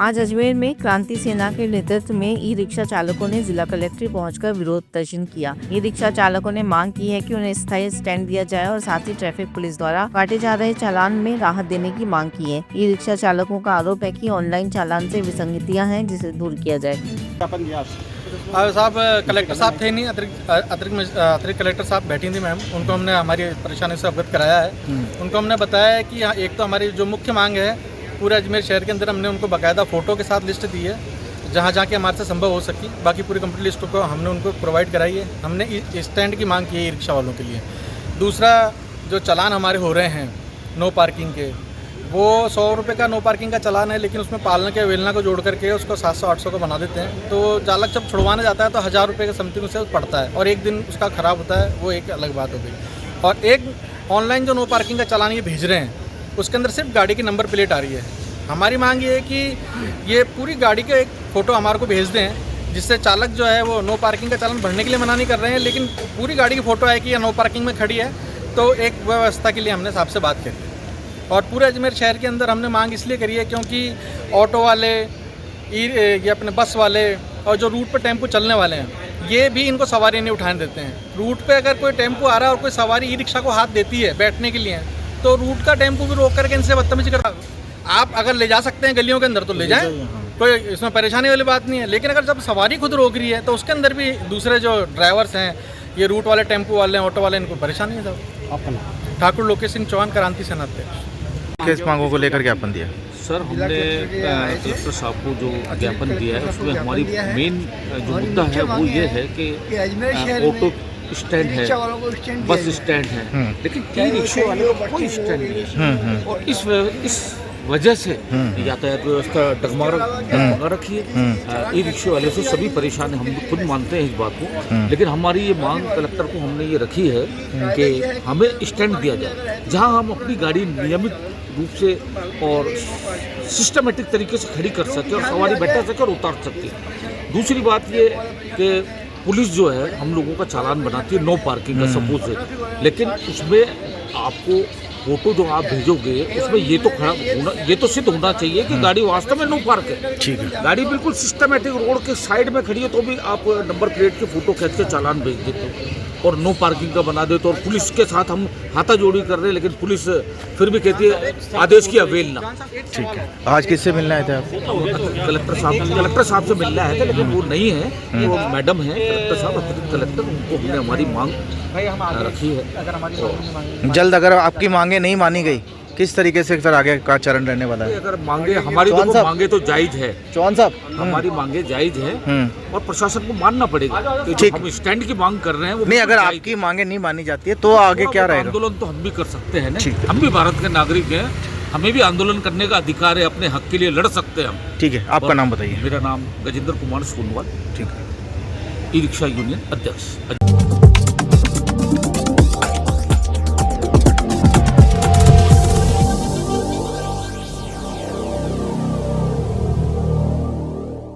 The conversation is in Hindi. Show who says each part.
Speaker 1: आज अजमेर में क्रांति सेना के नेतृत्व में ई रिक्शा चालकों ने जिला कलेक्ट्रेट पहुंचकर विरोध प्रदर्शन किया। ई रिक्शा चालकों ने मांग की है कि उन्हें स्थायी स्टैंड दिया जाए और साथ ही ट्रैफिक पुलिस द्वारा काटे जा रहे चालान में राहत देने की मांग की है। ई रिक्शा चालकों का आरोप है कि ऑनलाइन चालान से विसंगतियां हैं, जिसे दूर किया जाए।
Speaker 2: साहब कलेक्टर साहब थे नहीं, अतिरिक्त कलेक्टर साहब बैठी थी मैम, उनको हमने हमारी परेशानी से अवगत कराया है। उनको हमने बताया है कि यहाँ एक तो हमारी जो मुख्य मांग है पूरे अजमेर शहर के अंदर हमने उनको बाकायदा फ़ोटो के साथ लिस्ट दी है जहाँ जहाँ के हमारे से संभव हो सकी, बाकी पूरी कंप्लीट लिस्ट को हमने उनको प्रोवाइड कराई है। हमने स्टैंड की मांग की है ई रिक्शा वालों के लिए। दूसरा, जो चालान हमारे हो रहे हैं नो पार्किंग के, वो 100 रुपये का नो पार्किंग का चालान है, लेकिन उसमें पालने के वेलना को जोड़ करके उसको 700-800 का बना देते हैं। तो चालक जब छुड़वाने जाता है तो 1000 रुपये का समथिंग उसे पड़ता है और एक दिन उसका ख़राब होता है, वो एक अलग बात हो गई। और एक ऑनलाइन जो नो पार्किंग का चालान ये भेज रहे हैं उसके अंदर सिर्फ गाड़ी की नंबर प्लेट आ रही है। हमारी मांग ये है कि ये पूरी गाड़ी का एक फ़ोटो हमारे को भेज दें, जिससे चालक जो है वो नो पार्किंग का चालान भरने के लिए मना नहीं कर रहे हैं, लेकिन पूरी गाड़ी की फ़ोटो है कि ये नो पार्किंग में खड़ी है। तो एक व्यवस्था के लिए हमने साहब से बात करी और पूरे अजमेर शहर के अंदर हमने मांग इसलिए करी है क्योंकि ऑटो वाले, ये अपने बस वाले और जो रूट पर टेम्पो चलने वाले हैं, ये भी इनको सवारी नहीं उठाने देते हैं। रूट पे अगर कोई टेम्पो आ रहा है और कोई सवारी ई रिक्शा को हाथ देती है बैठने के लिए, तो रूट का टेम्पो भी रोक करके इनसे बदतमीजी करता। आप अगर ले जा सकते हैं गलियों के अंदर तो ले जाएं, कोई इसमें परेशानी वाली बात नहीं है, लेकिन अगर जब सवारी खुद रोक रही है तो उसके अंदर भी दूसरे जो ड्राइवर्स हैं, ये रूट वाले, टेम्पो वाले, ऑटो वाले, इनको परेशानी है। साहब आपका ठाकुर लोकेश सिंह चौहान, क्रांति सेना अध्यक्ष।
Speaker 3: किस मांगों को लेकर ज्ञापन दिया?
Speaker 4: सर, हमने कलेक्टर साहब को जो ज्ञापन दिया है उसमें हमारी मेन जो मुद्दा है वो ये है कि ऑटो स्टैंड है, बस स्टैंड है, लेकिन ई रिक्शे वाले का कोई स्टैंड नहीं है और इस वजह से यातायात व्यवस्था डगमगा रखी है। ई रिक्शे वाले से सभी परेशान हैं, हम खुद मानते हैं इस बात को, लेकिन हमारी ये मांग कलेक्टर को हमने ये रखी है कि हमें स्टैंड दिया जाए जहां हम अपनी गाड़ी नियमित रूप से और सिस्टमेटिक तरीके से खड़ी कर सके और सवारी बैठा सके और उतार सके। दूसरी बात ये कि पुलिस जो है हम लोगों का चालान बनाती है नो पार्किंग का सपोज है, लेकिन उसमें आपको फोटो जो आप भेजोगे उसमें ये तो खड़ा होना, ये तो सिद्ध होना चाहिए कि गाड़ी वास्तव में नो पार्क है।
Speaker 3: ठीक है।
Speaker 4: गाड़ी बिल्कुल सिस्टमेटिक रोड के साइड में खड़ी है तो भी आप नंबर प्लेट की फोटो खींच के चालान भेज देते हो और नो पार्किंग का बना देते हो और पुलिस के साथ हम हाथाजोड़ी कर रहे हैं, लेकिन पुलिस फिर भी कहती है आदेश की अवहेलना।
Speaker 3: ठीक है। आज किससे मिलना है?
Speaker 4: कलेक्टर साहब से मिलना है, लेकिन वो नहीं है, वो मैडम है कलेक्टर साहब, अतिरिक्त कलेक्टर, उनको हमने हमारी मांग रखी है।
Speaker 3: जल्द अगर आपकी मांगे नहीं मानी गई, किस तरीके से सर आगे का चरण रहने वाला है?
Speaker 4: अगर मांगे हमारी मांगे तो जायज है
Speaker 3: चौहान साहब,
Speaker 4: हमारी मांगे जायज है और प्रशासन को मानना पड़ेगा कि हम स्टैंड की मांग कर रहे हैं वो
Speaker 3: नहीं। अगर आपकी मांगे नहीं मानी जाती है तो आगे क्या रहेगा?
Speaker 4: आंदोलन तो हम भी कर सकते हैं ना, हम भी भारत के नागरिक हैं, हमें भी आंदोलन करने का अधिकार है, अपने हक के लिए लड़ सकते हैं हम।
Speaker 3: ठीक है, आपका नाम बताइए।
Speaker 4: मेरा नाम गजेंद्र कुमार सोनवाल,
Speaker 3: ठीक है,
Speaker 4: ई रिक्शा यूनियन अध्यक्ष।